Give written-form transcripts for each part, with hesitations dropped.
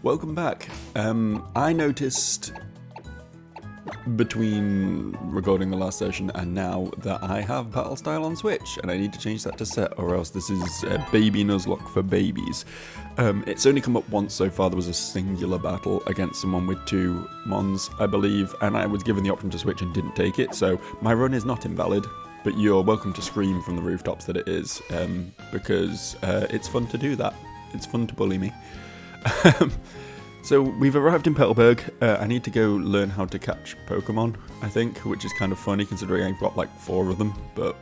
Welcome back. I noticed between recording the last session and now that I have battle style on Switch, and I need to change that to set, or else this is a baby Nuzlocke for babies. It's only come up once so far. There was a singular battle against someone with 2 mons, I believe, and I was given the option to switch and didn't take it, so my run is not invalid. But you're welcome to scream from the rooftops that it is, because it's fun to do that. It's fun to bully me. So we've arrived in Petalburg. I need to go learn how to catch Pokemon, I think, which is kind of funny considering I've got like 4 of them, but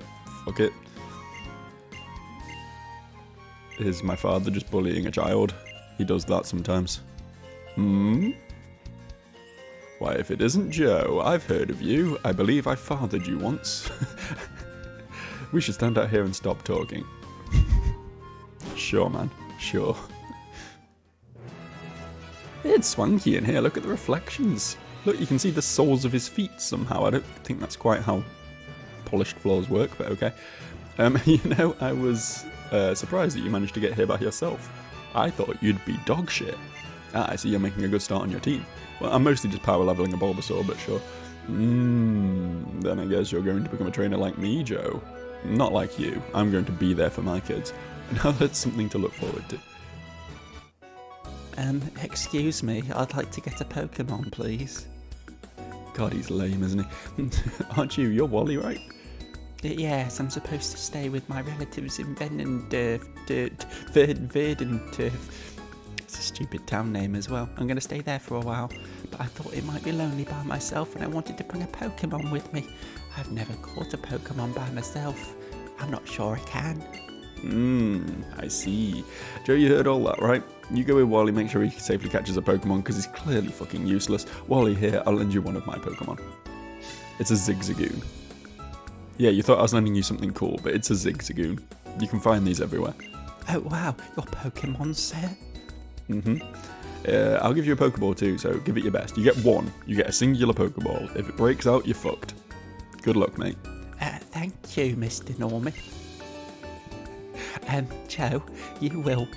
fuck it. Is my father just bullying a child? He does that sometimes. Why, if it isn't Joe, I've heard of you. I believe I fathered you once. We should stand out here and stop talking. Sure, man. Sure. It's swanky in here. Look at the reflections. Look, you can see the soles of his feet somehow. I don't think that's quite how polished floors work, but okay. You know, I was surprised that you managed to get here by yourself. I thought you'd be dog shit. Ah, I see you're making a good start on your team. Well, I'm mostly just power leveling a Bulbasaur, but sure. Then I guess you're going to become a trainer like me, Joe. Not like you. I'm going to be there for my kids. Now that's something to look forward to. Excuse me, I'd like to get a Pokemon, please. God, he's lame, isn't he? Aren't you? You're Wally, right? Yes, I'm supposed to stay with my relatives in Verdendorf. It's a stupid town name as well. I'm going to stay there for a while, but I thought it might be lonely by myself and I wanted to bring a Pokemon with me. I've never caught a Pokemon by myself. I'm not sure I can. I see. Joe, you heard all that, right? You go with Wally, make sure he safely catches a Pokemon, because he's clearly fucking useless. Wally, here, I'll lend you one of my Pokemon. It's a Zigzagoon. Yeah, you thought I was lending you something cool, but it's a Zigzagoon. You can find these everywhere. Oh wow, your Pokemon set? I'll give you a Pokeball too, so give it your best. You get 1. You get a singular Pokeball. If it breaks out, you're fucked. Good luck, mate. Thank you, Mr. Normie. Joe, you will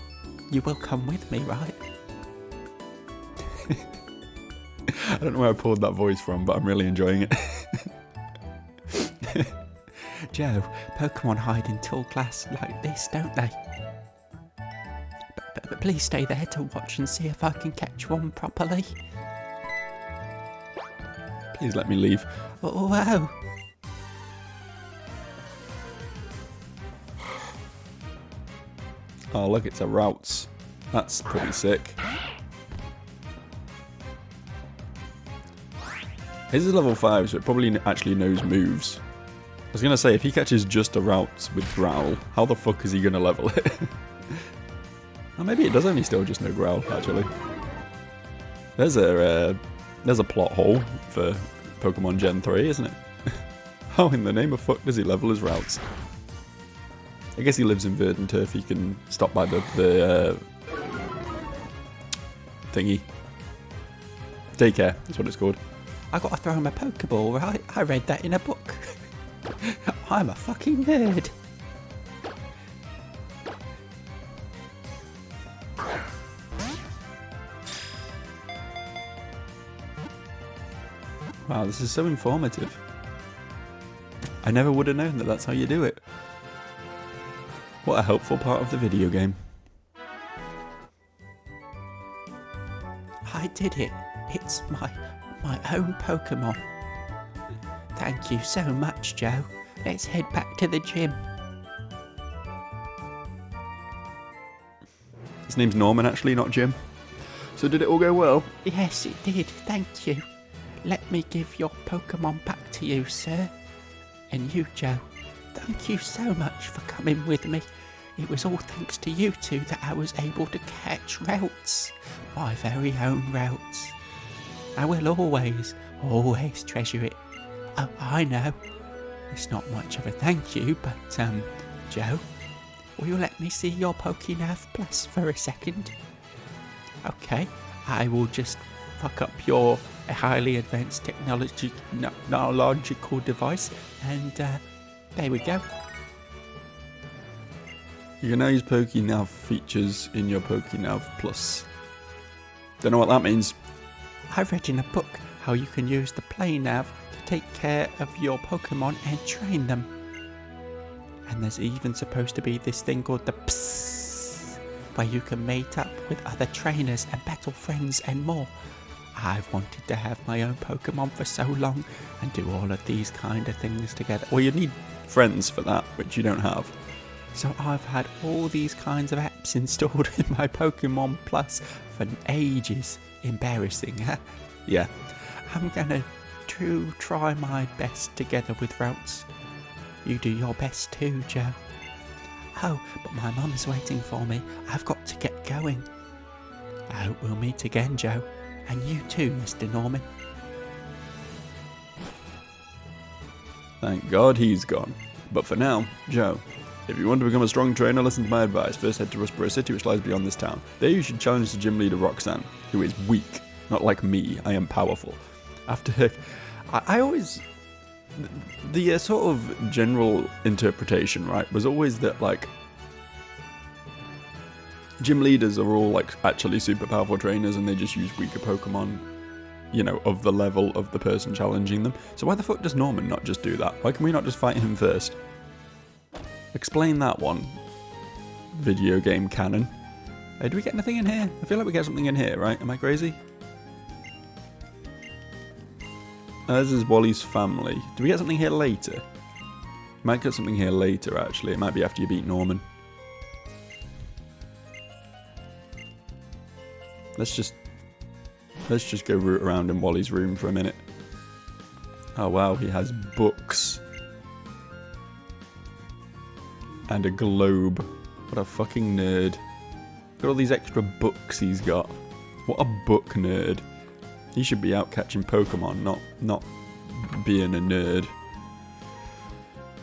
come with me, right? I don't know where I pulled that voice from, but I'm really enjoying it. Joe, Pokemon hide in tall glass like this, don't they? But please stay there to watch and see if I can catch one properly. Please let me leave. Oh, wow. Oh, look, it's a Routes. That's pretty sick. His is level 5, so it probably actually knows moves. I was going to say, if he catches just a Routes with Growl, how the fuck is he going to level it? Or maybe it does only still just know Growl, actually. There's a plot hole for Pokemon Gen 3, isn't it? How in the name of fuck does he level his Routes? I guess he lives in Verdendorf. He can stop by the thingy. Daycare, that's what it's called. I gotta throw him a Pokeball, right? I read that in a book. I'm a fucking nerd. Wow, this is so informative. I never would have known that that's how you do it. What a helpful part of the video game. I did it. It's my own Pokemon. Thank you so much, Joe. Let's head back to the gym. His name's Norman, actually, not Jim. So did it all go well? Yes, it did. Thank you. Let me give your Pokemon back to you, sir. And you, Joe. Thank you so much for coming with me. It was all thanks to you two that I was able to catch Routes. My very own Routes. I will always treasure it. Oh, I know. It's not much of a thank you, but, Joe, will you let me see your Pokénav Plus for a second? Okay, I will just fuck up your highly advanced technological device, and there we go. You can now use PokéNav features in your PokéNav Plus. Don't know what that means. I read in a book how you can use the Play Nav to take care of your Pokemon and train them. And there's even supposed to be this thing called the Psst, where you can mate up with other trainers and battle friends and more. I've wanted to have my own Pokemon for so long and do all of these kind of things together. Well, you need friends for that, which you don't have. So I've had all these kinds of apps installed in my Pokemon Plus for ages. Embarrassing, huh? Yeah. I'm gonna try my best together with Routes. You do your best too, Joe. Oh, but my mum's waiting for me. I've got to get going. I hope we'll meet again, Joe. And you too, Mr. Norman. Thank God he's gone. But for now, Joe, if you want to become a strong trainer, listen to my advice. First head to Rustboro City, which lies beyond this town. There you should challenge the gym leader Roxanne, who is weak. Not like me, I am powerful. After I always... The sort of general interpretation, right, was always that, like, gym leaders are all, like, actually super powerful trainers and they just use weaker Pokemon, you know, of the level of the person challenging them. So why the fuck does Norman not just do that? Why can we not just fight him first? Explain that one, video game canon. Hey, do we get anything in here? I feel like we get something in here, right? Am I crazy? This is Wally's family. Do we get something here later? Might get something here later, actually. It might be after you beat Norman. Let's just go root around in Wally's room for a minute. Oh wow, he has books. And a globe. What a fucking nerd. Look at all these extra books he's got. What a book nerd. He should be out catching Pokemon, not being a nerd.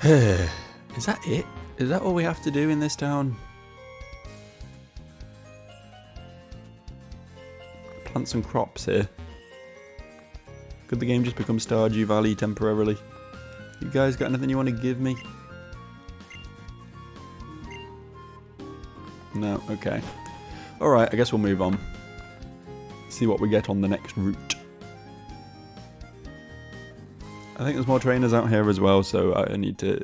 Is that it? Is that all we have to do in this town? Plant some crops here. Could the game just become Stardew Valley temporarily? You guys got anything you want to give me? No? Okay. Alright, I guess we'll move on. See what we get on the next route. I think there's more trainers out here as well, so I need to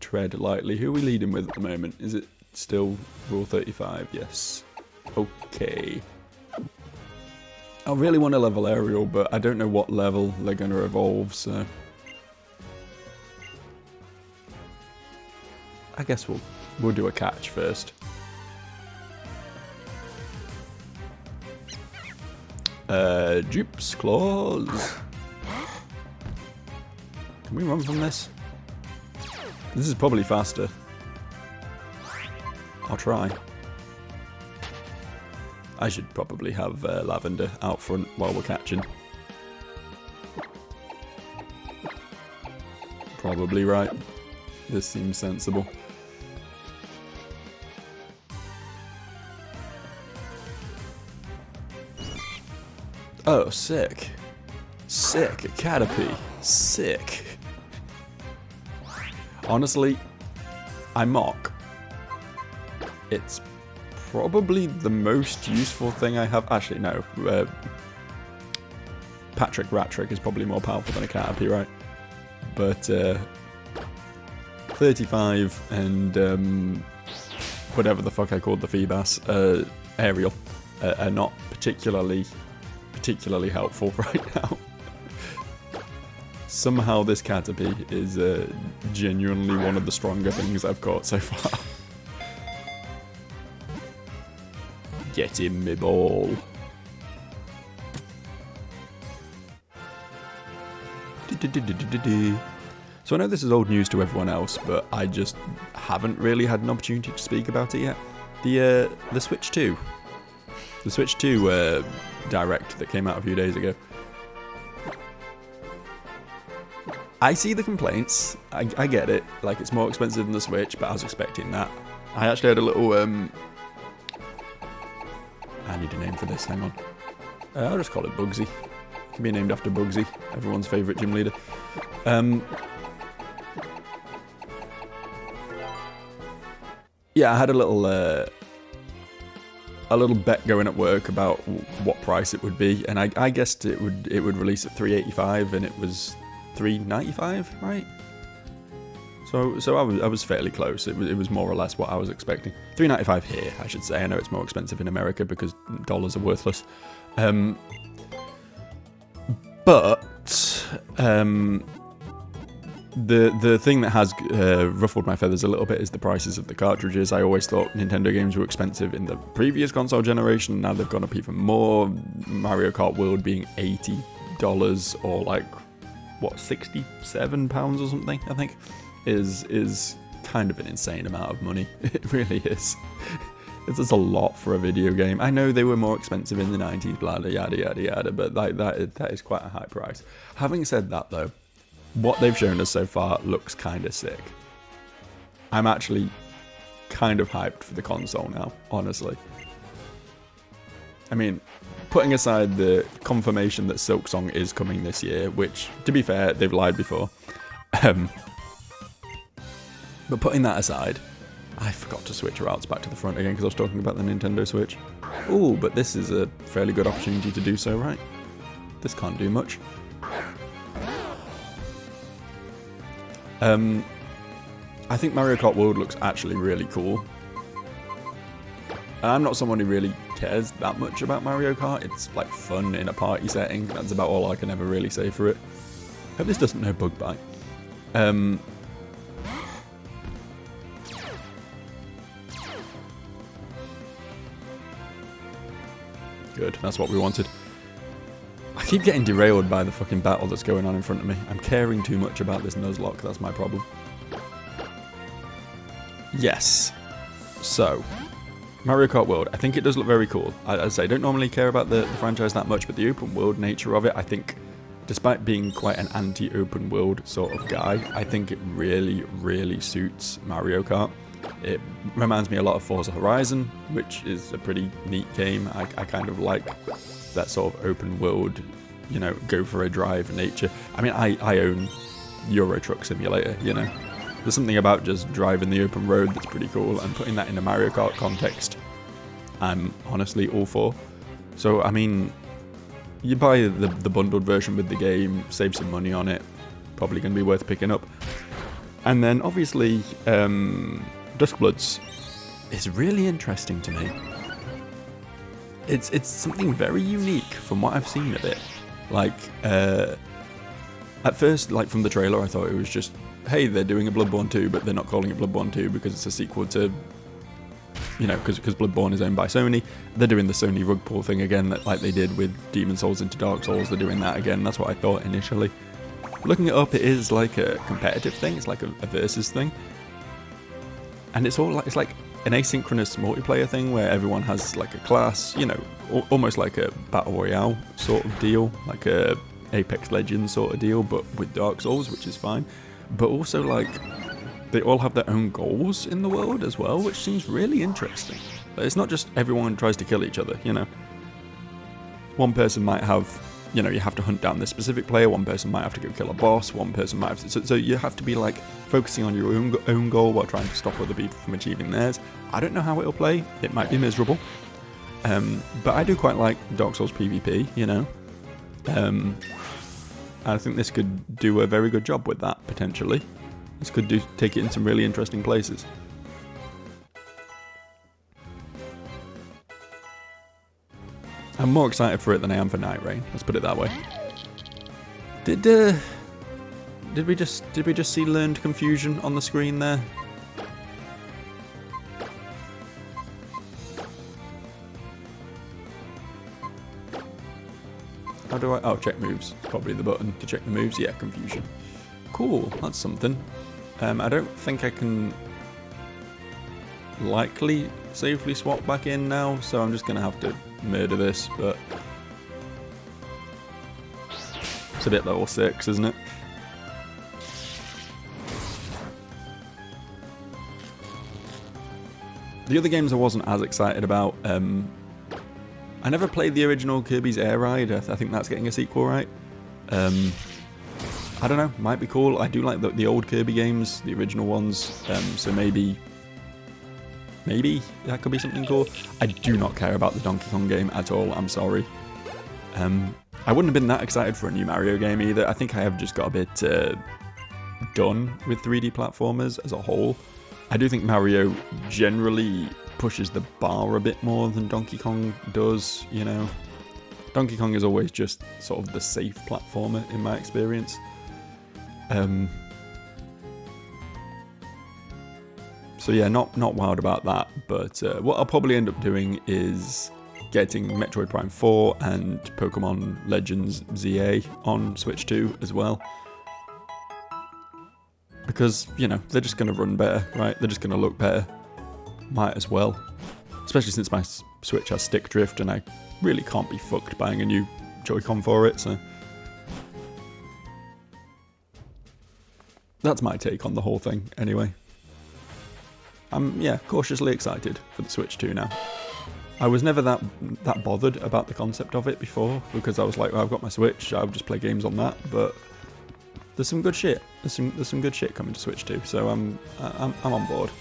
tread lightly. Who are we leading with at the moment? Is it still Rule 35? Yes. Okay. I really want to level Ariel, but I don't know what level they're going to evolve, so... I guess we'll do a catch first. Dupes, claws. Can we run from this? This is probably faster. I'll try. I should probably have Lavender out front while we're catching. Probably right. This seems sensible. Oh, sick. Sick. A Caterpie. Sick. Honestly, I mock. It's probably the most useful thing I have. Actually, no. Patrick Ratrick is probably more powerful than a Caterpie, right? But 35 and whatever the fuck I called the Feebas, Ariel, are not particularly helpful right now. Somehow this Caterpie is genuinely one of the stronger things I've caught so far. Get in me ball. So I know this is old news to everyone else, but I just haven't really had an opportunity to speak about it yet. The Switch 2. The Switch 2 Direct that came out a few days ago. I see the complaints. I get it. Like, it's more expensive than the Switch, but I was expecting that. I actually had a little... I need a name for this. Hang on. I'll just call it Bugsy. It can be named after Bugsy, everyone's favourite gym leader. yeah, I had a little bet going at work about what price it would be, and I guessed it would release at $3.85, and it was $3.95, right? So I was fairly close. It was more or less what I was expecting. $3.95 here, I should say. I know it's more expensive in America because dollars are worthless. But the thing that has ruffled my feathers a little bit is the prices of the cartridges. I always thought Nintendo games were expensive in the previous console generation. Now they've gone up even more. Mario Kart World being $80 or like, what, £67 or something, I think, is kind of an insane amount of money. It really is. It's just a lot for a video game. I know they were more expensive in the 90s, blah, yada, yada, yada, but that is quite a high price. Having said that, though, what they've shown us so far looks kind of sick. I'm actually kind of hyped for the console now, honestly. I mean, putting aside the confirmation that Silksong is coming this year, which, to be fair, they've lied before. But putting that aside, I forgot to switch routes back to the front again because I was talking about the Nintendo Switch. Ooh, but this is a fairly good opportunity to do so, right? This can't do much. I think Mario Kart World looks actually really cool. And I'm not someone who really cares that much about Mario Kart. It's like fun in a party setting. That's about all I can ever really say for it. Hope this doesn't know bug bite. Good, that's what we wanted. I keep getting derailed by the fucking battle that's going on in front of me. I'm caring too much about this Nuzlocke, that's my problem. Yes. So, Mario Kart World, I think it does look very cool. I'd say I don't normally care about the franchise that much, but the open world nature of it, I think, despite being quite an anti-open world sort of guy, I think it really, really suits Mario Kart. It reminds me a lot of Forza Horizon, which is a pretty neat game. I kind of like that sort of open world, you know, go for a drive nature. I mean, I own Euro Truck Simulator, you know. There's something about just driving the open road that's pretty cool, and putting that in a Mario Kart context, I'm honestly all for. So, I mean, you buy the bundled version with the game, save some money on it, probably going to be worth picking up. And then, obviously, Duskbloods is really interesting to me. It's something very unique from what I've seen of it. Like, at first, like from the trailer, I thought it was just, hey, they're doing a Bloodborne 2, but they're not calling it Bloodborne 2 because it's a sequel to, you know, because Bloodborne is owned by Sony. They're doing the Sony rug pull thing again, like they did with Demon Souls into Dark Souls. They're doing that again. That's what I thought initially. Looking it up, it is like a competitive thing. It's like a versus thing. And it's all like, it's like an asynchronous multiplayer thing where everyone has like a class, you know, almost like a Battle Royale sort of deal, like a Apex Legends sort of deal, but with Dark Souls, which is fine. But also, like, they all have their own goals in the world as well, which seems really interesting. Like, it's not just everyone tries to kill each other, you know. One person might have, you know, you have to hunt down this specific player, one person might have to go kill a boss, one person might have to... So you have to be, like, focusing on your own goal while trying to stop other people from achieving theirs. I don't know how it'll play. It might be miserable. But I do quite like Dark Souls PvP, you know. I think this could do a very good job with that, potentially. This could take it in some really interesting places. I'm more excited for it than I am for Night Rain. Let's put it that way. Did we just see learned confusion on the screen there? How do I... Oh, check moves. Probably the button to check the moves. Yeah, confusion. Cool, that's something. I don't think I can likely safely swap back in now, so I'm just going to have to murder this, but... It's a bit level 6, isn't it? The other games I wasn't as excited about, I never played the original Kirby's Air Ride. I think that's getting a sequel, right? I don't know, might be cool. I do like the old Kirby games, the original ones, so maybe maybe that could be something cool. I do not care about the Donkey Kong game at all, I'm sorry. I wouldn't have been that excited for a new Mario game either. I think I have just got a bit done with 3D platformers as a whole. I do think Mario generally pushes the bar a bit more than Donkey Kong does, you know. Donkey Kong is always just sort of the safe platformer in my experience. So yeah, not wild about that, but what I'll probably end up doing is getting Metroid Prime 4 and Pokémon Legends ZA on Switch 2 as well. Because, you know, they're just going to run better, right? They're just going to look better. Might as well. Especially since my Switch has stick drift and I really can't be fucked buying a new Joy-Con for it, so... That's my take on the whole thing, anyway. I'm, yeah, cautiously excited for the Switch 2 now. I was never that bothered about the concept of it before, because I was like, well, I've got my Switch, I'll just play games on that, but there's some good shit. There's some good shit coming to Switch 2, so I'm on board.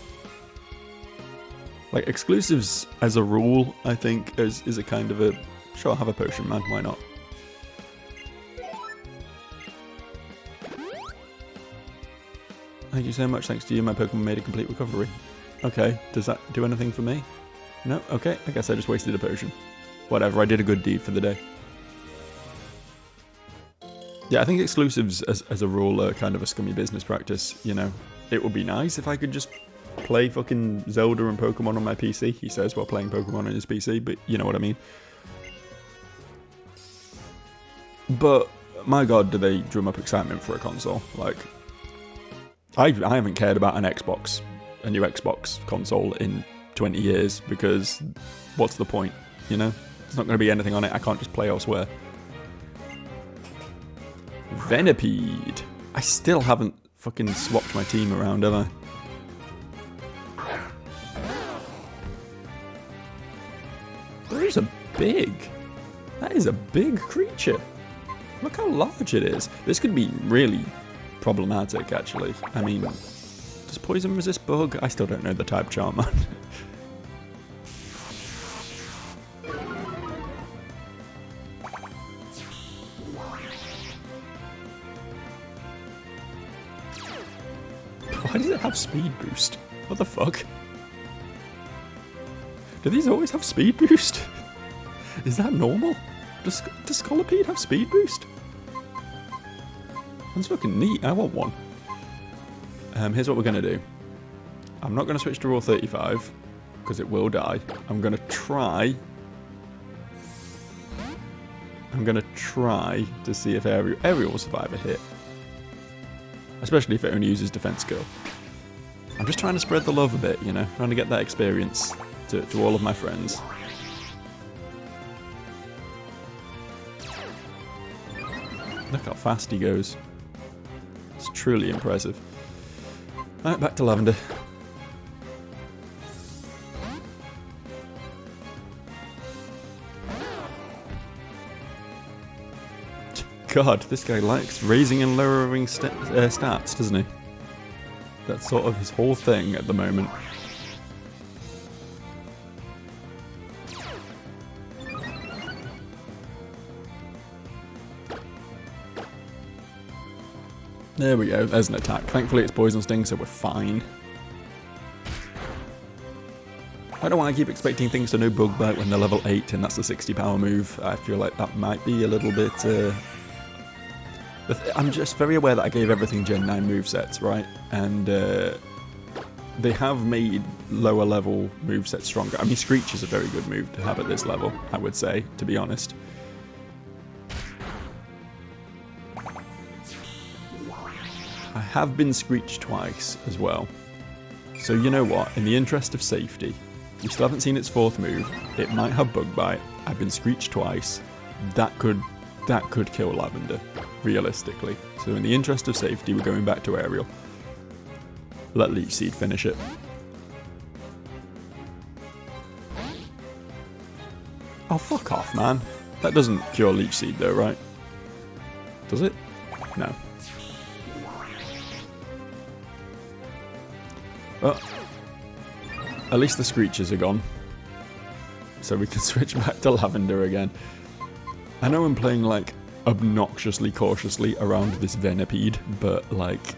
Like, exclusives as a rule, I think, is a kind of a, sure, have a potion, man, why not? Thank you so much, thanks to you, my Pokemon made a complete recovery. Okay, does that do anything for me? No? Okay, I guess I just wasted a potion. Whatever, I did a good deed for the day. Yeah, I think exclusives, as a rule, are kind of a scummy business practice, you know. It would be nice if I could just play fucking Zelda and Pokemon on my PC, he says, while playing Pokemon on his PC, but you know what I mean. But, my god, do they drum up excitement for a console. Like, I haven't cared about a new Xbox console in 20 years, because what's the point, you know? There's not going to be anything on it, I can't just play elsewhere. Venipede. I still haven't fucking swapped my team around, have I? That is a big creature. Look how large it is. This could be really problematic, actually. I mean, does poison resist bug? I still don't know the type chart, man. Why does it have speed boost? What the fuck? Do these always have speed boost? Is that normal? Does Scolipede have speed boost? That's fucking neat, I want one. Here's what we're going to do. I'm not going to switch to Raw 35, because it will die. I'm going to try to see if Ariel will survive a hit. Especially if it only uses defense skill. I'm just trying to spread the love a bit, you know? Trying to get that experience to all of my friends. Look how fast he goes. It's truly impressive. Alright, back to Lavender. God, this guy likes raising and lowering stats, doesn't he? That's sort of his whole thing at the moment. There we go, there's an attack. Thankfully it's Poison Sting, so we're fine. I don't know why I keep expecting things to know Bug Bite when they're level 8 and that's a 60 power move. I feel like that might be a little bit... I'm just very aware that I gave everything Gen 9 movesets, right? And they have made lower level movesets stronger. I mean, Screech is a very good move to have at this level, I would say, to be honest. I have been Screeched twice as well. So you know what, in the interest of safety, we still haven't seen its fourth move. It might have Bug Bite. I've been Screeched twice. That could kill Lavender, realistically. So in the interest of safety, we're going back to Ariel. Let Leech Seed finish it. Oh, fuck off, man. That doesn't cure Leech Seed though, right? Does it? No. At least the screeches are gone. So we can switch back to Lavender again. I know I'm playing, like, obnoxiously cautiously around this Venipede, but, like...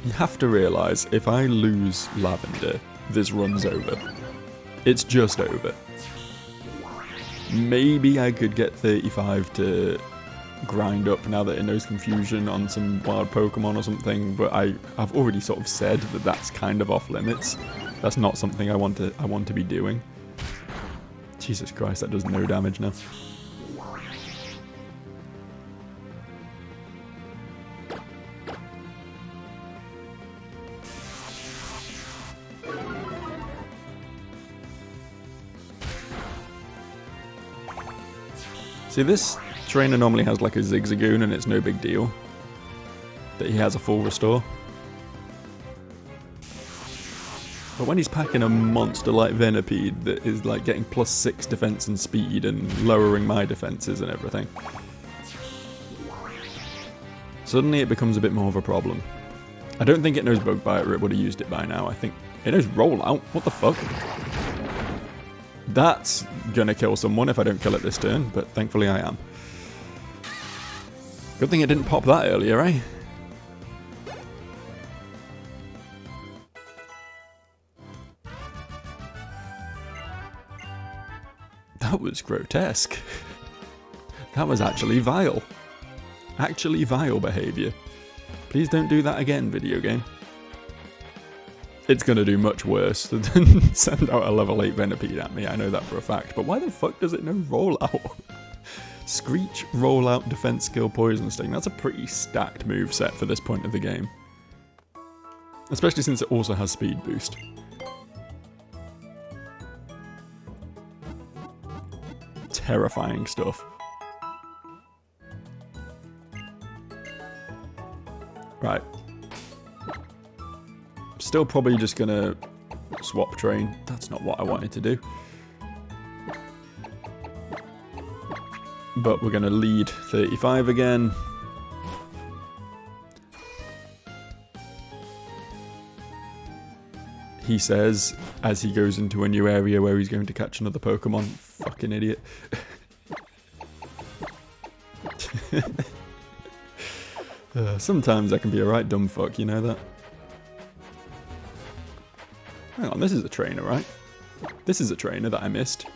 You have to realise, if I lose Lavender, this run's over. It's just over. Maybe I could get 35 to grind up now that it knows Confusion on some wild Pokemon or something, but I've already sort of said that that's kind of off limits. That's not something I want to be doing. Jesus Christ, that does no damage now. See, this trainer normally has like a Zigzagoon and it's no big deal that he has a full restore. But when he's packing a monster like Venipede that is like getting +6 defense and speed and lowering my defenses and everything, suddenly it becomes a bit more of a problem. I don't think it knows Bug Bite or it would have used it by now. I think it knows Rollout. What the fuck? That's gonna kill someone if I don't kill it this turn, but thankfully I am. Good thing it didn't pop that earlier, eh? That was grotesque. That was actually vile. Actually vile behaviour. Please don't do that again, video game. It's going to do much worse than send out a level 8 Venipede at me, I know that for a fact. But why the fuck does it know Rollout? Screech, Rollout, Defense Skill, Poison Sting. That's a pretty stacked moveset for this point of the game. Especially since it also has Speed Boost. Terrifying stuff. Right. Still probably just gonna swap train. That's not what I wanted to do. But we're gonna lead 35 again. He says, as he goes into a new area where he's going to catch another Pokemon. Fucking idiot. Sometimes I can be a right dumb fuck, you know that? Hang on, this is a trainer, right? This is a trainer that I missed.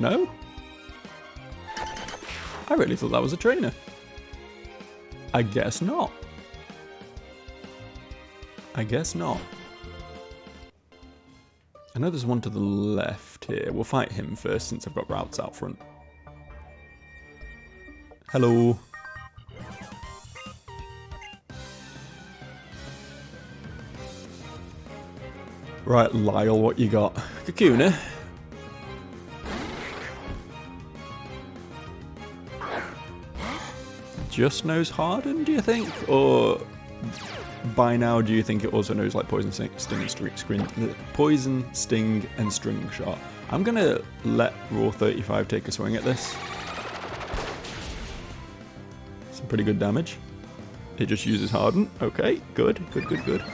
No? I really thought that was a trainer. I guess not. I guess not. I know there's one to the left here. We'll fight him first since I've got routes out front. Hello. Right, Lyle, what you got? Kakuna. Just knows Harden, do you think? Or by now, do you think it also knows like Poison, Sting, Poison, Sting, and String Shot? I'm gonna let Raw 35 take a swing at this. Some pretty good damage. It just uses Harden. Okay, good, good, good, good.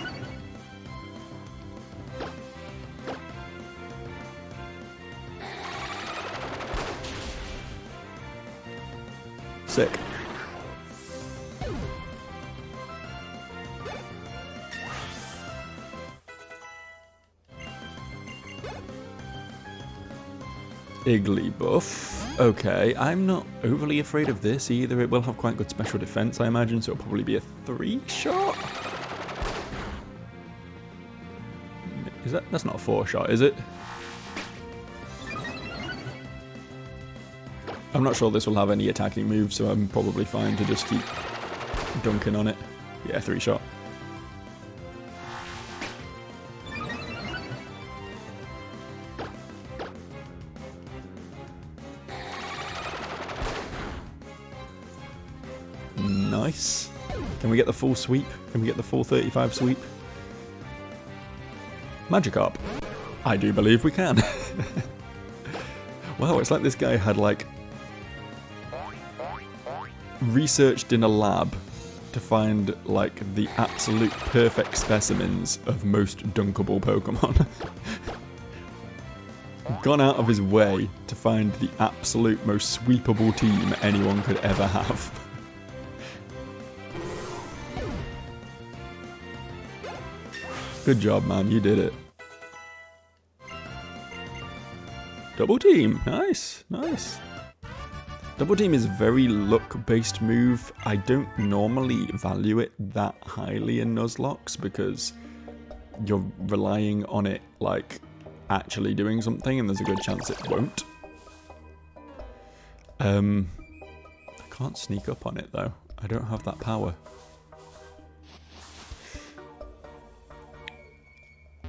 Sick. Igglybuff. Okay, I'm not overly afraid of this either. It will have quite good special defense, I imagine, so it'll probably be a 3-shot. Is that's not a 4-shot, is it? I'm not sure this will have any attacking moves, so I'm probably fine to just keep dunking on it. Yeah, 3-shot. Nice. Can we get the full sweep? Can we get the full 35 sweep? Magikarp. I do believe we can. Wow, it's like this guy had like researched in a lab to find like the absolute perfect specimens of most dunkable Pokemon. Gone out of his way to find the absolute most sweepable team anyone could ever have. Good job, man. You did it. Double team. Nice. Nice. Double team is a very luck-based move. I don't normally value it that highly in Nuzlocke because you're relying on it, like, actually doing something, and there's a good chance it won't. I can't sneak up on it, though. I don't have that power.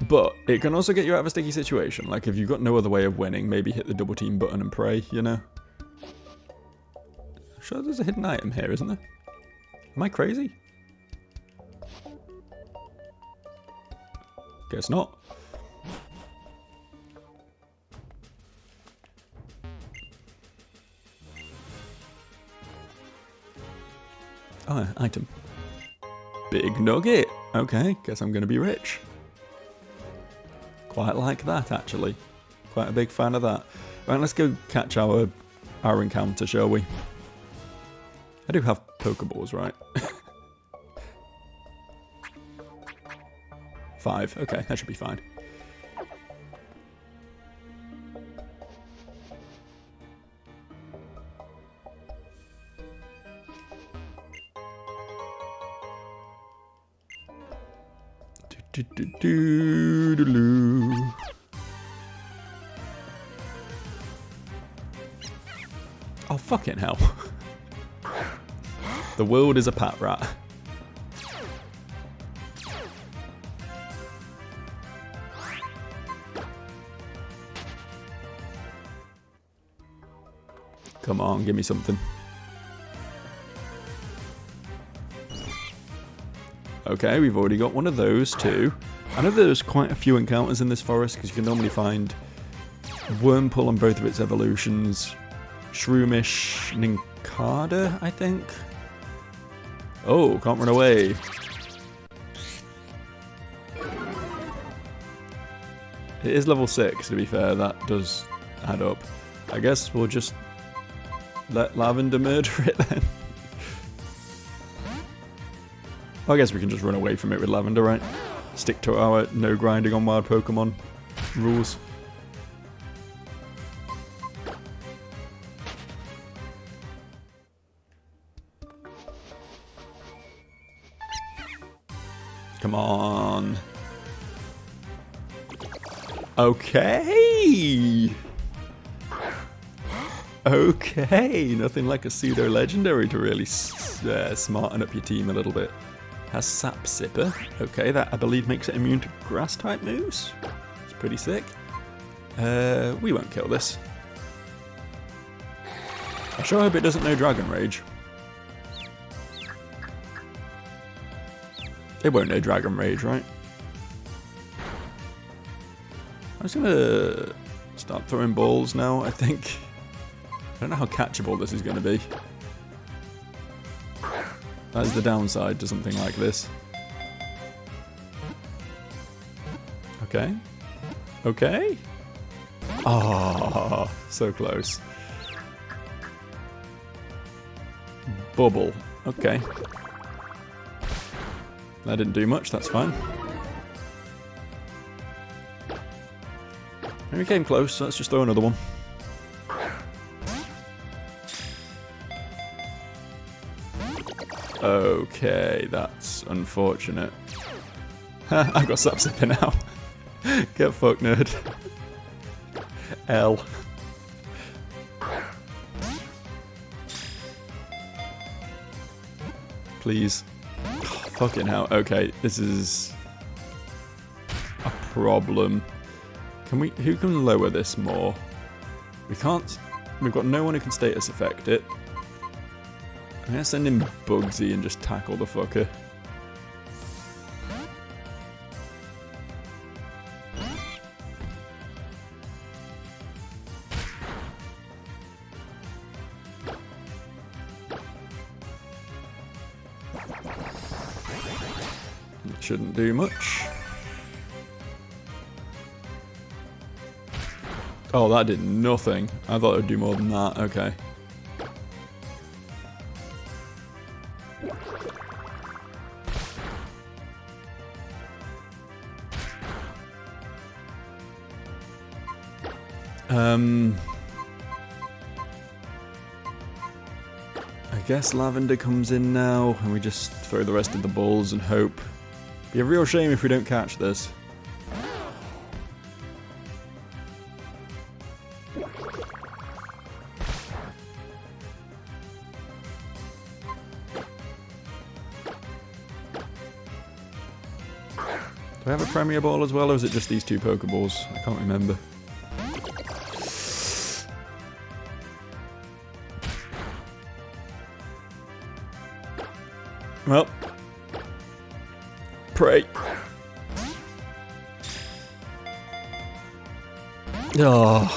But it can also get you out of a sticky situation. Like, if you've got no other way of winning, maybe hit the double team button and pray, you know? Sure, there's a hidden item here, isn't there? Am I crazy? Guess not. Oh, item. Big nugget. Okay, guess I'm gonna be rich. Quite like that, actually. Quite a big fan of that. Right, let's go catch our encounter, shall we? I do have Pokeballs, right? 5. Okay, that should be fine. Oh, fucking hell. The world is a pat rat. Come on, give me something. Okay, we've already got one of those too. I know there's quite a few encounters in this forest because you can normally find Wurmple on both of its evolutions. Shroomish, Nincada, I think. Oh, can't run away. It is level 6, to be fair. That does add up. I guess we'll just let Lavender murder it then. I guess we can just run away from it with Lavender, right? Stick to our no grinding on wild Pokemon rules. Come on. Okay. Okay. Nothing like a pseudo legendary to really smarten up your team a little bit. Has Sap Sipper. Okay, that I believe makes it immune to grass type moves. It's pretty sick. We won't kill this. I sure hope it doesn't know Dragon Rage. It won't know Dragon Rage, right? I'm just gonna start throwing balls now, I think. I don't know how catchable this is gonna be. That is the downside to something like this. Okay. Okay. Ah, so close. Bubble. Okay. That didn't do much, that's fine. And we came close, so let's just throw another one. Okay, that's unfortunate. I've got Sap Sipper now. Get fucked, nerd. L. Please. Oh, fucking hell. Okay, this is a problem. Can we? Who can lower this more? We can't. We've got no one who can status affect it. I'm gonna send in Bugsy and just tackle the fucker. Shouldn't do much. Oh, that did nothing. I thought it would do more than that. Okay. I guess Lavender comes in now, and we just throw the rest of the balls and hope. Be a real shame if we don't catch this. Do I have a Premier Ball as well, or is it just these two Pokeballs? I can't remember. Well. Pray. Oh.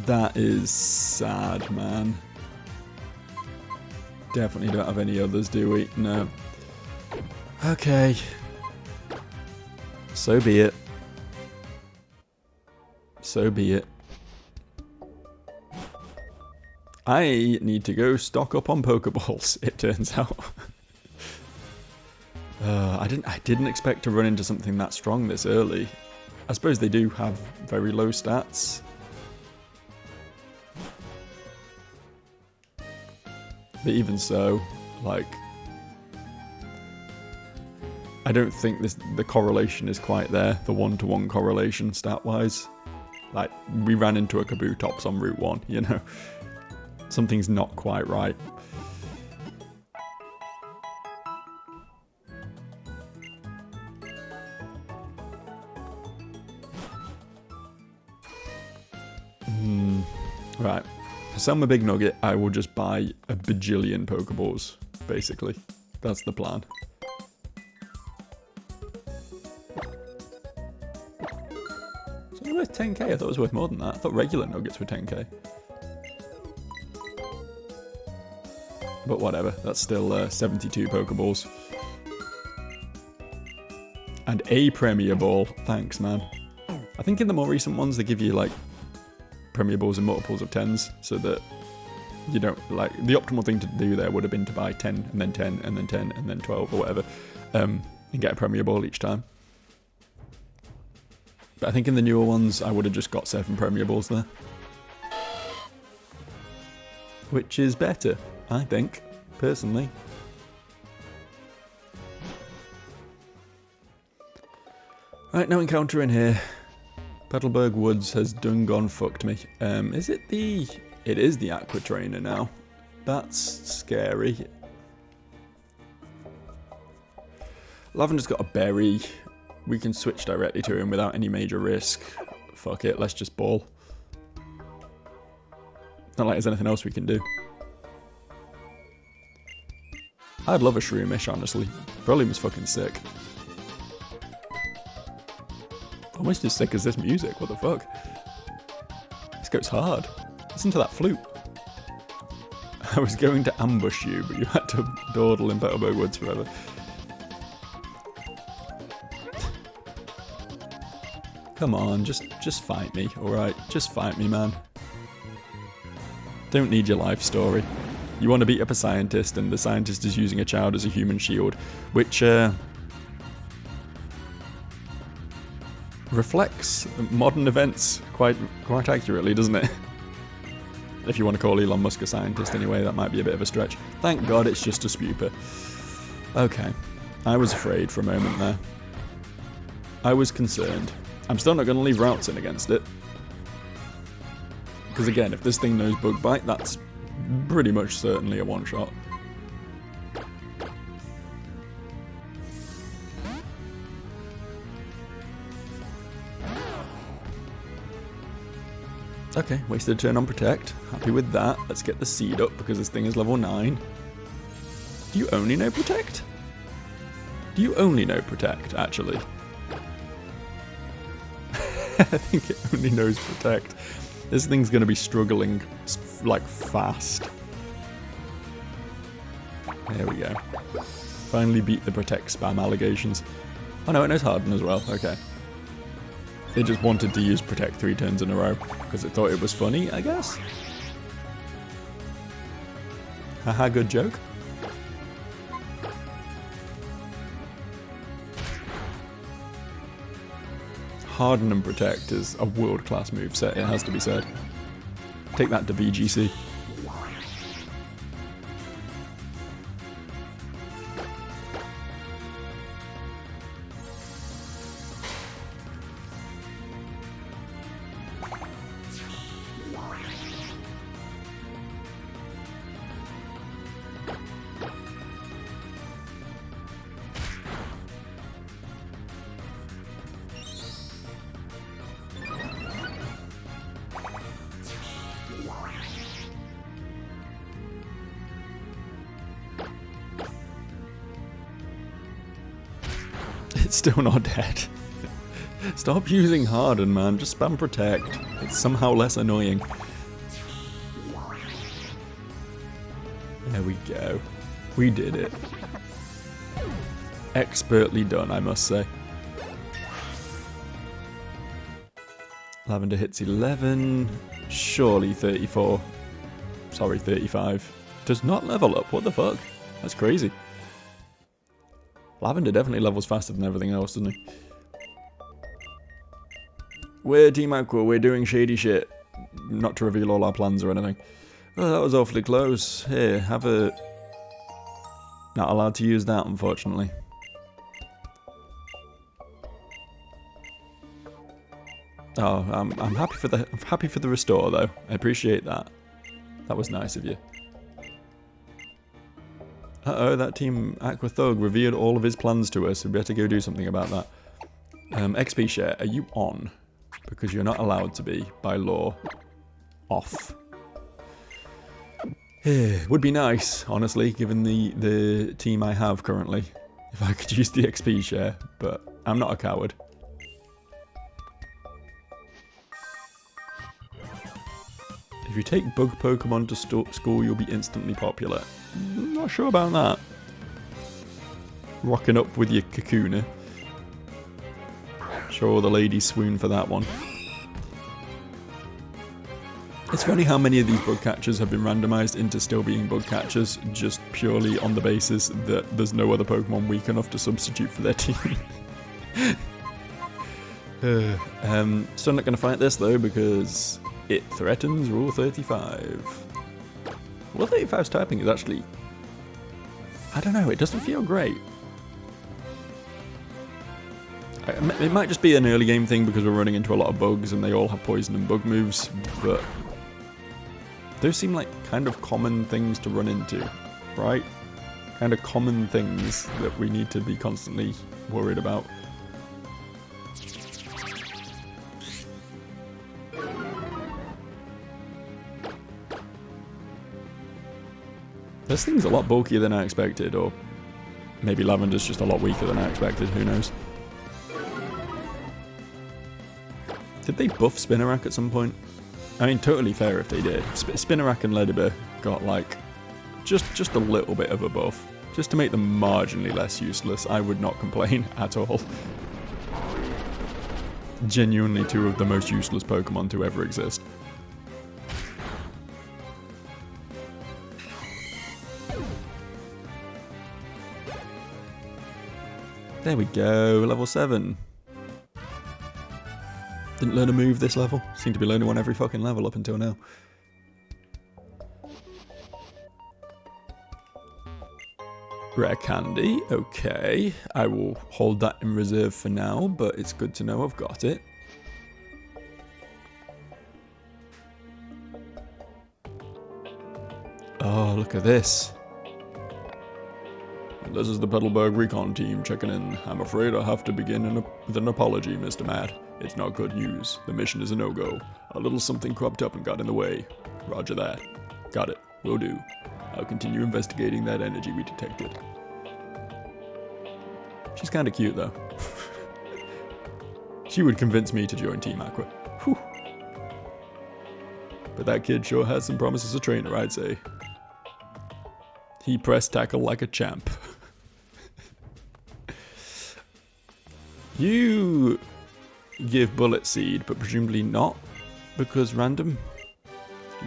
That is sad, man. Definitely don't have any others, do we? No. Okay. So be it. So be it. I need to go stock up on Pokeballs, it turns out. I didn't expect to run into something that strong this early. I suppose they do have very low stats. But even so, like, I don't think the correlation is quite there, the one-to-one correlation stat-wise. Like, we ran into a Kabutops on Route 1, you know? Something's not quite right. Right. To sell my big nugget, I will just buy a bajillion Pokeballs, basically. That's the plan. Is it worth 10k? I thought it was worth more than that. I thought regular nuggets were 10k. But whatever, that's still 72 Pokeballs. And a Premier Ball. Thanks, man. I think in the more recent ones, they give you, like, Premier Balls in multiples of 10s, so that you don't, like, the optimal thing to do there would have been to buy 10, and then 10, and then 10, and then 12, or whatever, and get a Premier Ball each time. But I think in the newer ones, I would have just got 7 Premier Balls there. Which is better, I think, personally. Right, no encounter in here. Petalburg Woods has done gone fucked me. Is it the... It is the Aqua Trainer now. That's scary. Lavender's got a berry. We can switch directly to him without any major risk. Fuck it, let's just ball. Not like there's anything else we can do. I'd love a Shroomish, honestly. Brillium is fucking sick. Almost as sick as this music, what the fuck? This goes hard. Listen to that flute. I was going to ambush you, but you had to dawdle in Petalburg Woods forever. Come on, just fight me, alright? Just fight me, man. Don't need your life story. You want to beat up a scientist, and the scientist is using a child as a human shield, which, reflects modern events quite accurately, doesn't it? If you want to call Elon Musk a scientist anyway, that might be a bit of a stretch. Thank God it's just a Spuper. Okay. I was afraid for a moment there. I was concerned. I'm still not going to leave routes in against it. Because again, if this thing knows Bug Bite, that's pretty much certainly a one-shot. Okay, wasted a turn on Protect. Happy with that. Let's get the seed up because this thing is level 9. Do you only know Protect? Do you only know Protect, actually? I think it only knows Protect. This thing's going to be struggling, like, fast. There we go. Finally beat the Protect spam allegations. Oh no, it knows Harden as well. Okay. It just wanted to use Protect 3 turns in a row because it thought it was funny, I guess. Haha, good joke. Harden and Protect is a world-class moveset, it has to be said. Take that to VGC. It's still not dead. Stop using Harden, man. Just spam Protect. It's somehow less annoying. There we go. We did it. Expertly done, I must say. Lavender hits 11. Surely 34. Sorry, 35. Does not level up. What the fuck? That's crazy. Lavender definitely levels faster than everything else, doesn't he? We're Team Aqua, we're doing shady shit. Not to reveal all our plans or anything. Oh, that was awfully close. Here, have a... Not allowed to use that, unfortunately. Oh, I'm happy for the restore though. I appreciate that. That was nice of you. Uh-oh, that Team Aqua Thug revealed all of his plans to us, so we better go do something about that. XP share, are you on? Because you're not allowed to be, by law. Off. Would be nice, honestly, given the team I have currently, if I could use the XP share, but I'm not a coward. If you take bug Pokemon to school, you'll be instantly popular. Not sure about that. Rocking up with your Kakuna. Sure all the ladies swoon for that one. It's funny how many of these bug catchers have been randomized into still being bug catchers, just purely on the basis that there's no other Pokemon weak enough to substitute for their team. Still not going to fight this though, because it threatens Rule 35. Rule 35's typing is actually... I don't know, it doesn't feel great. It might just be an early game thing because we're running into a lot of bugs and they all have poison and bug moves, but... Those seem like kind of common things to run into, right? Kind of common things that we need to be constantly worried about. This thing's a lot bulkier than I expected, or maybe Lavender's just a lot weaker than I expected, who knows. Did they buff Spinarak at some point? I mean, totally fair if they did. Spinarak and Ledibur got, like, just a little bit of a buff. Just to make them marginally less useless. I would not complain at all. Genuinely two of the most useless Pokemon to ever exist. There we go, level 7. Didn't learn a move this level. Seem to be learning one every fucking level up until now. Rare candy, okay. I will hold that in reserve for now, but it's good to know I've got it. Oh, look at this. This is the Petalburg Recon team checking in. I'm afraid I have to begin with an apology, Mr. Matt. It's not good news. The mission is a no-go. A little something cropped up and got in the way. Roger that. Got it. Will do. I'll continue investigating that energy we detected. She's kinda cute though. She would convince me to join Team Aqua. Whew. But that kid sure has some promises as a trainer, I'd say. He pressed tackle like a champ. You give bullet seed, but presumably not, because random.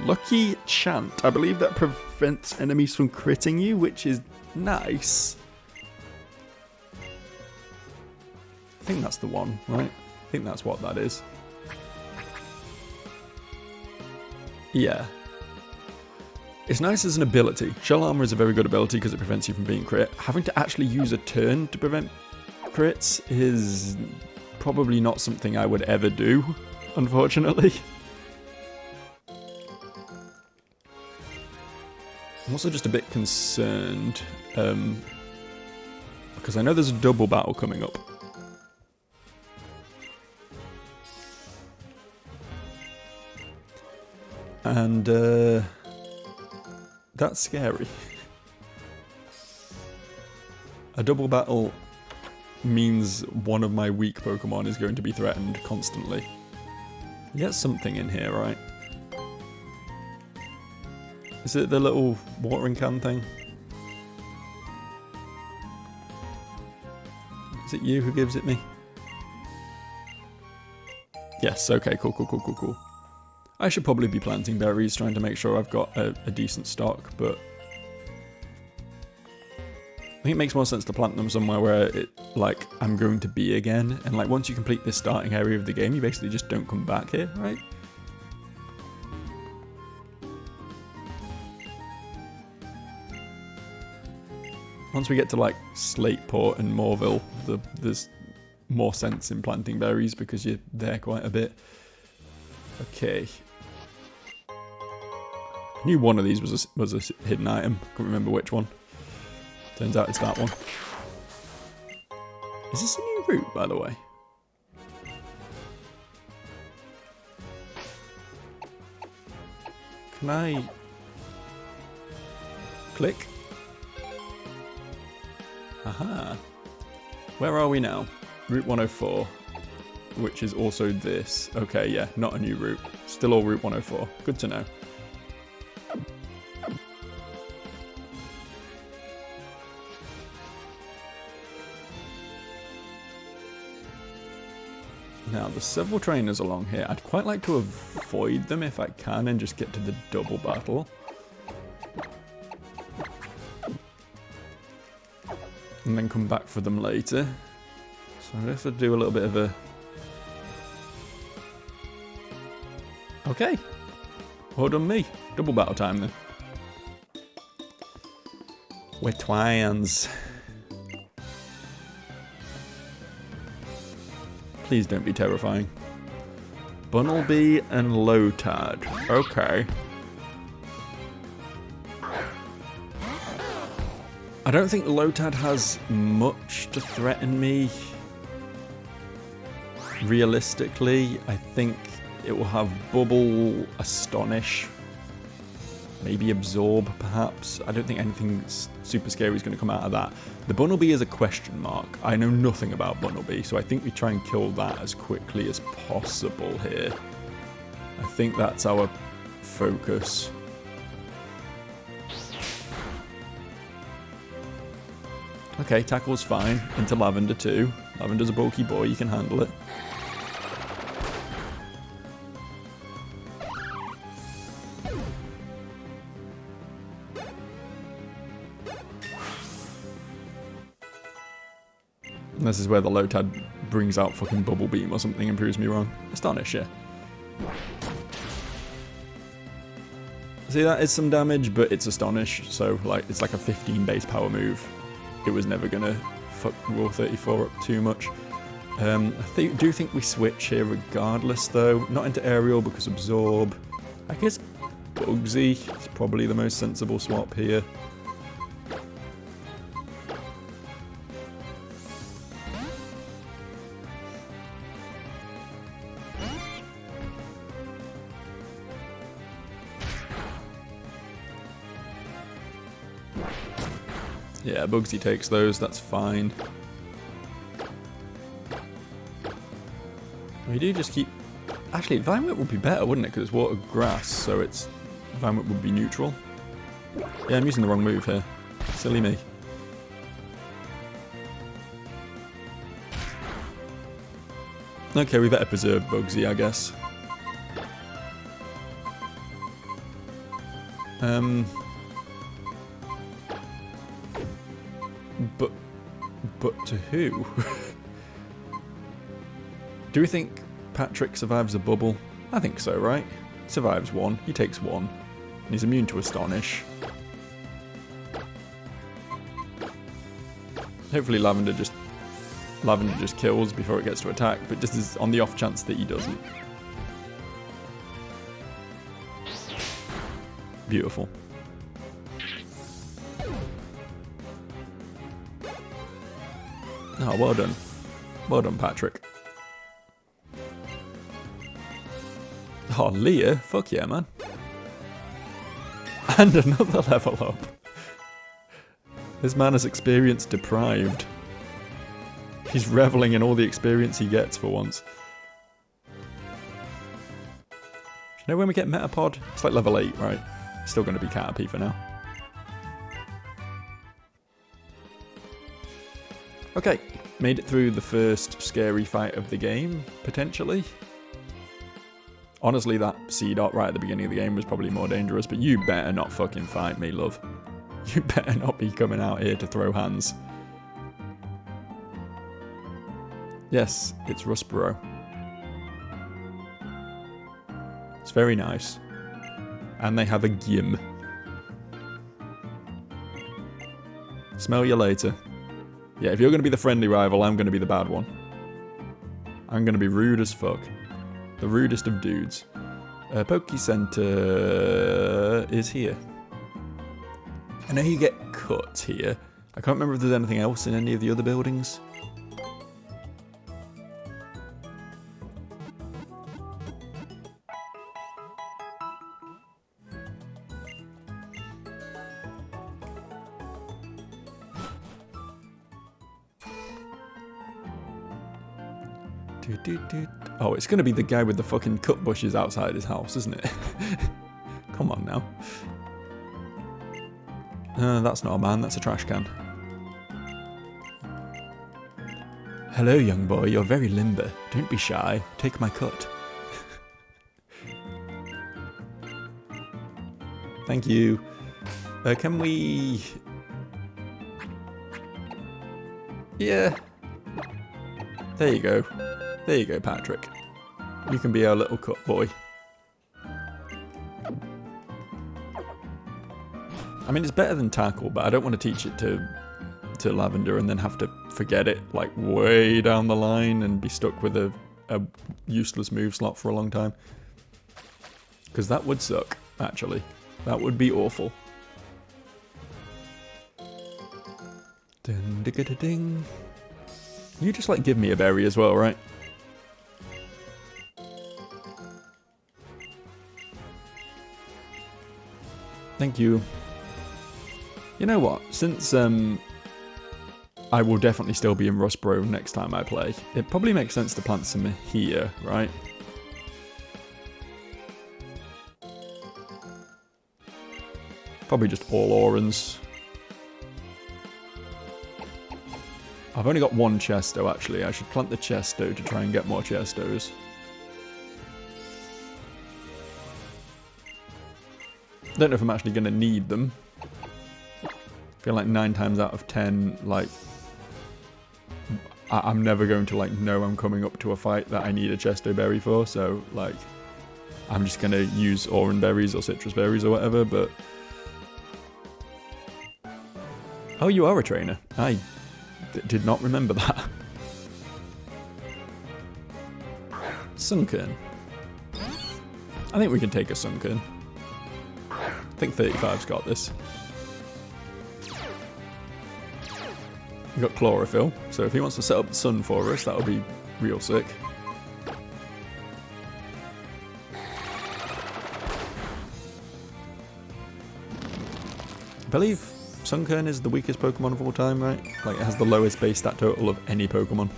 Lucky chant. I believe that prevents enemies from critting you, which is nice. I think that's the one, right? I think that's what that is. Yeah. It's nice as an ability. Shell Armor is a very good ability because it prevents you from being crit. Having to actually use a turn to prevent crits is probably not something I would ever do, unfortunately. I'm also just a bit concerned because I know there's a double battle coming up. And that's scary. A double battle means one of my weak Pokemon is going to be threatened constantly. You get something in here, right? Is it the little watering can thing? Is it you who gives it me? Yes, okay, cool. I should probably be planting berries, trying to make sure I've got a decent stock, but I think it makes more sense to plant them somewhere where it, like, I'm going to be again, and like once you complete this starting area of the game, you basically just don't come back here, right? Once we get to like Slateport and Moorville, there's more sense in planting berries because you're there quite a bit. Okay. I knew one of these was a hidden item. Couldn't remember which one. Turns out it's that one. Is this a new route, by the way? Can I click? Aha. Where are we now? Route 104, which is also this. Okay, yeah, not a new route. Still all Route 104. Good to know. Now, there's several trainers along here. I'd quite like to avoid them if I can and just get to the double battle. And then come back for them later. So I have to do a little bit of a... Okay. Well done me. Double battle time then. We're twins. Please don't be terrifying. Bunnelby and Lotad. Okay. I don't think Lotad has much to threaten me. Realistically, I think it will have Bubble, Astonish, maybe Absorb, perhaps. I don't think anything super scary is going to come out of that. The Bunnelby is a question mark. I know nothing about Bunnelby, so I think we try and kill that as quickly as possible here. I think that's our focus. Okay, Tackle's fine. Into Lavender too. Lavender's a bulky boy, you can handle it. And this is where the Lotad brings out fucking Bubble Beam or something and proves me wrong. Astonish, yeah. See, that is some damage, but it's Astonish, so like it's like a 15 base power move. It was never gonna fuck Rule 34 up too much. I do think we switch here regardless, though. Not into Aerial because Absorb. I guess Bugsy is probably the most sensible swap here. Yeah, Bugsy takes those, that's fine. We do just keep... Actually, Vine Whip would be better, wouldn't it? Because it's water grass, so it's... Vine Whip would be neutral. Yeah, I'm using the wrong move here. Silly me. Okay, we better preserve Bugsy, I guess. But to who? Do we think Patrick survives a bubble? I think so, right? He survives one, he takes one, and he's immune to Astonish. Hopefully Lavender just kills before it gets to attack, but just is on the off chance that he doesn't. Beautiful. Oh, well done. Well done, Patrick. Oh, Leah? Fuck yeah, man. And another level up. This man is experience deprived. He's reveling in all the experience he gets for once. Do you know when we get Metapod? It's like level 8, right? Still going to be Caterpie for now. Okay, made it through the first scary fight of the game, potentially. Honestly, that C-Dot right at the beginning of the game was probably more dangerous, but you better not fucking fight me, love. You better not be coming out here to throw hands. Yes, it's Rustboro. It's very nice. And they have a gym. Smell you later. Yeah, if you're going to be the friendly rival, I'm going to be the bad one. I'm going to be rude as fuck. The rudest of dudes. Poke Center is here. I know you get cut here. I can't remember if there's anything else in any of the other buildings. Oh, it's going to be the guy with the fucking cut bushes outside his house, isn't it? Come on now. That's not a man, that's a trash can. Hello, young boy, you're very limber. Don't be shy. Take my cut. Thank you. Can we... Yeah. There you go. There you go, Patrick. You can be our little cut boy. I mean, it's better than tackle, but I don't want to teach it to Lavender and then have to forget it like way down the line and be stuck with a useless move slot for a long time. Because that would suck, actually. That would be awful. Ding, ding, ding. You just like give me a berry as well, right? Thank you. You know what? Since I will definitely still be in Rustboro next time I play, it probably makes sense to plant some here, right? Probably just all Orans. I've only got one Chesto, actually. I should plant the Chesto to try and get more Chestos. Don't know if I'm actually going to need them. I feel like 9 times out of 10, like, I'm never going to, like, know I'm coming up to a fight that I need a Chesto berry for, so, like, I'm just going to use Oran berries or citrus berries or whatever, but... Oh, you are a trainer. I did not remember that. Sunkern. I think we can take a Sunkern. I think 35's got this. We've got Chlorophyll, so if he wants to set up the sun for us, that'll be real sick. I believe Sunkern is the weakest Pokemon of all time, right? Like, it has the lowest base stat total of any Pokemon.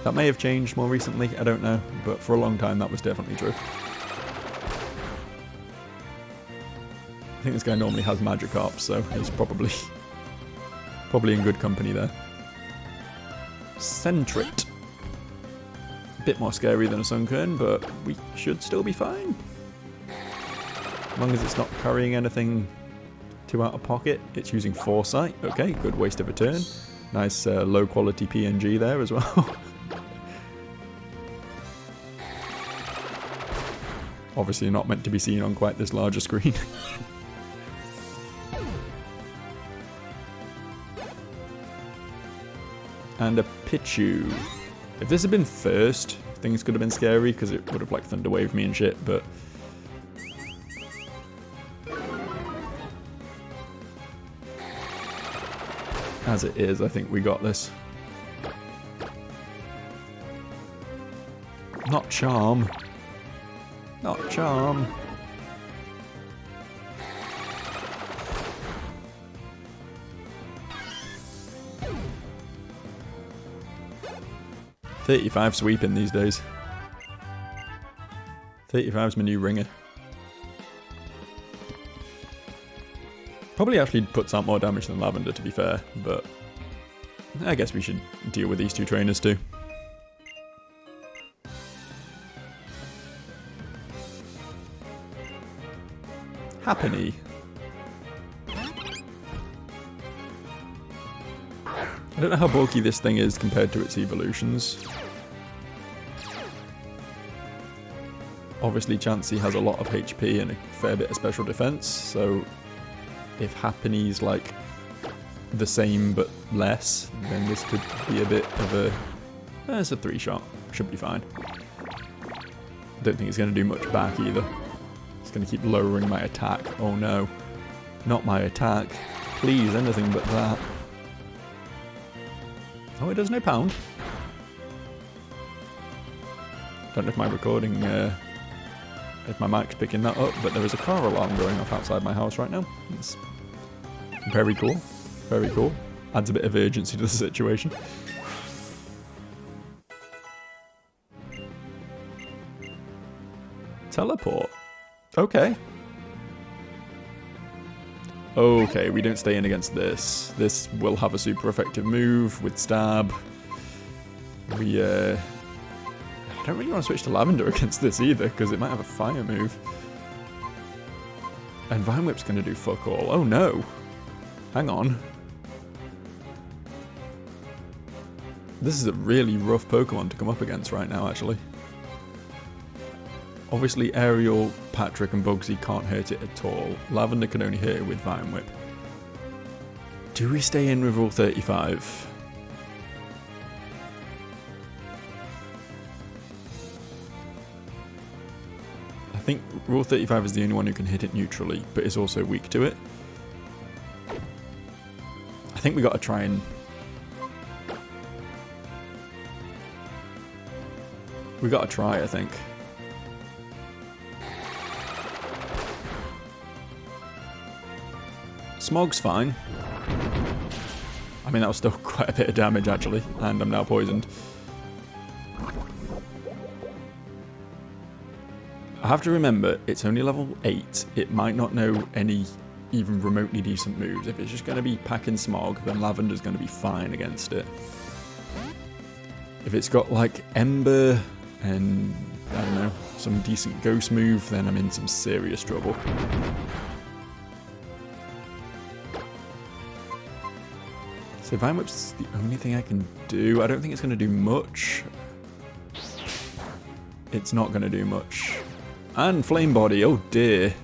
That may have changed more recently, I don't know, but for a long time that was definitely true. I think this guy normally has Magikarp, so he's probably in good company there. Sentret. A bit more scary than a Sunkern, but we should still be fine. As long as it's not carrying anything too out of pocket. It's using Foresight. Okay, good waste of a turn. Nice low quality PNG there as well. Obviously not meant to be seen on quite this larger screen. And a Pichu. If this had been first, things could have been scary because it would have like Thunder Waved me and shit, but as it is, I think we got this. Not Charm. Not Charm. $35 sweeping these days. 35's my new ringer. Probably actually puts out more damage than Lavender, to be fair, but I guess we should deal with these two trainers too. Happiny. I don't know how bulky this thing is compared to its evolutions. Obviously Chansey has a lot of HP and a fair bit of special defense, so if Happiny's like the same but less, then this could be a bit of a... it's a 3-shot. Should be fine. Don't think it's going to do much back either. It's going to keep lowering my attack. Oh no. Not my attack. Please, anything but that. Oh, it does no pound. Don't know if my recording, if my mic's picking that up, but there is a car alarm going off outside my house right now. It's very cool. Very cool. Adds a bit of urgency to the situation. Teleport. Okay. Okay, we don't stay in against this. This will have a super effective move with Stab. We, I don't really want to switch to Lavender against this either, because it might have a fire move. And Vine Whip's going to do fuck all. Oh no! Hang on. This is a really rough Pokemon to come up against right now, actually. Obviously, Aerial, Patrick, and Bugsy can't hurt it at all. Lavender can only hurt it with Vine Whip. Do we stay in with Rule 35? I think Rule 35 is the only one who can hit it neutrally, but is also weak to it. I think we got to try and... we got to try, I think. Smog's fine. I mean, that was still quite a bit of damage, actually, and I'm now poisoned. I have to remember, it's only level 8. It might not know any even remotely decent moves. If it's just going to be packing Smog, then Lavender's going to be fine against it. If it's got, like, Ember and, I don't know, some decent Ghost move, then I'm in some serious trouble. So Vine Whip's the only thing I can do. I don't think it's going to do much. It's not going to do much. And Flame Body, oh dear.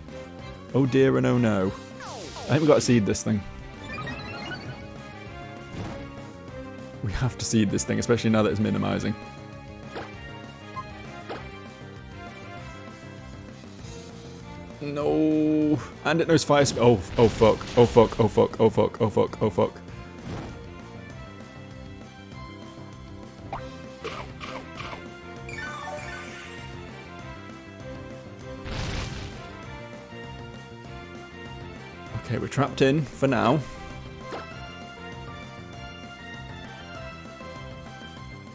Oh dear and oh no. I think we've got to seed this thing. We have to seed this thing, especially now that it's minimizing. No. And it knows Fire Spell. Oh fuck. Oh fuck. Oh fuck. Oh fuck. Oh fuck. Oh fuck. Okay, we're trapped in for now.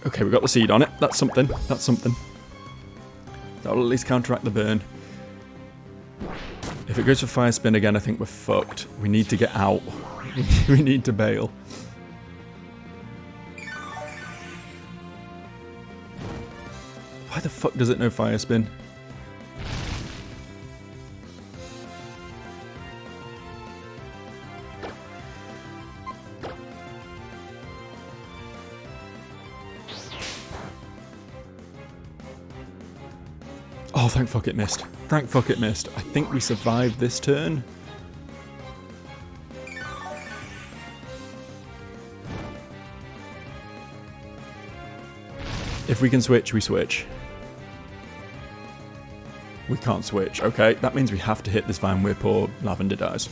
Okay, we got the seed on it. That's something. That's something. That'll at least counteract the burn. If it goes for Fire Spin again, I think we're fucked. We need to get out. We need to bail. Why the fuck does it know Fire Spin? Oh, thank fuck it missed. Thank fuck it missed. I think we survived this turn. If we can switch, we switch. We can't switch. Okay, that means we have to hit this Vine Whip or Lavender dies.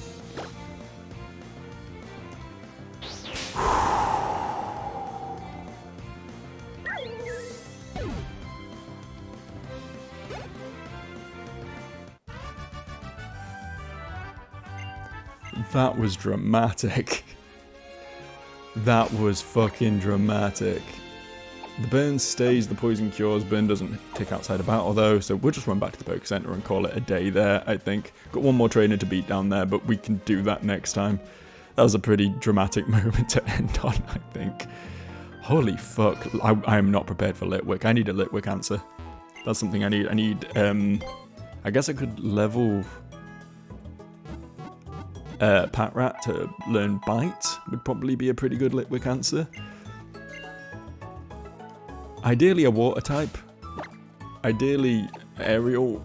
That was dramatic. That was fucking dramatic. The burn stays, the poison cures. Burn doesn't tick outside of battle though, so we'll just run back to the Poké Center and call it a day there, I think. Got one more trainer to beat down there, but we can do that next time. That was a pretty dramatic moment to end on, I think. Holy fuck. I am not prepared for Litwick. I need a Litwick answer. That's something I need. I need, I guess I could level Patrat to learn Bite. Would probably be a pretty good Litwick answer. Ideally a water type. Ideally Ariel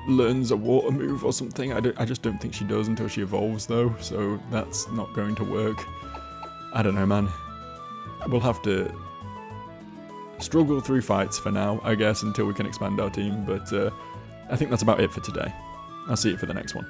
learns a water move or something. I just don't think she does until she evolves though, so that's not going to work. I don't know, man. We'll have to struggle through fights for now, I guess, until we can expand our team, but I think that's about it for today. I'll see you for the next one.